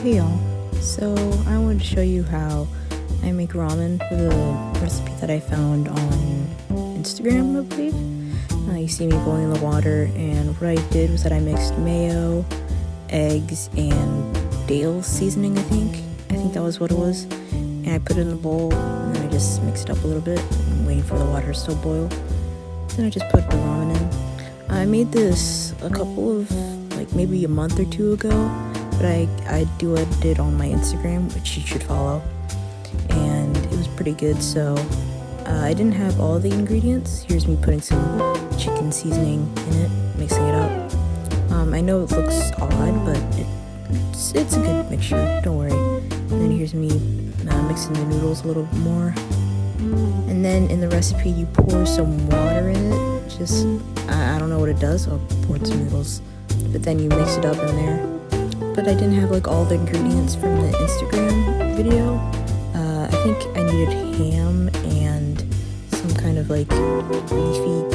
Hey y'all, so I wanted to show you how I make ramen with a recipe that I found on Instagram, I believe. You see me boiling the water, and what I did was that I mixed mayo, eggs, and Dale seasoning, I think that was what it was, and I put it in the bowl, and then I just mixed it up a little bit, waiting for the water to still boil. Then I just put the ramen in. I made this a couple of, maybe a month or two ago, but I did on my Instagram, which you should follow, and it was pretty good. So I didn't have all the ingredients. Here's me putting some chicken seasoning in it, mixing it up. I know it looks odd, but it's a good mixture, don't worry. And then here's me mixing the noodles a little bit more. And then in the recipe, you pour some water in it. Just, I don't know what it does, so I poured some noodles. But then you mix it up in there. But I didn't have all the ingredients from the Instagram video. I think I needed ham and some kind of leafy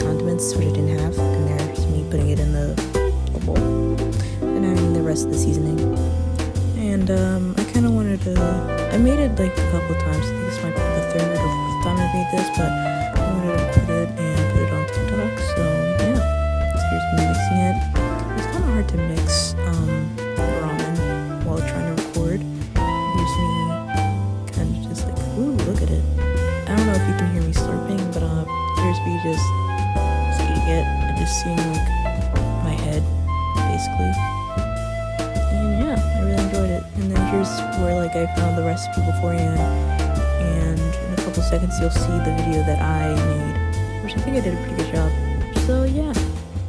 condiments, which I didn't have. And there's me putting it in the bowl and adding the rest of the seasoning. And I kind of wanted to, I made it a couple of times. I think this might be the third or fourth time I made this, but I wanted to put it on TikTok. So yeah, so here's me mixing it. It's kind of hard to mix ramen while trying to record. Here's me kind of just ooh, look at it. I don't know if you can hear me slurping, but here's me just eating it and just seeing my head, basically. And yeah, I really enjoyed it. And then here's where I found the recipe beforehand, and in a couple seconds you'll see the video that I made, which I think I did a pretty good job. So yeah,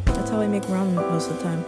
that's how I make ramen most of the time.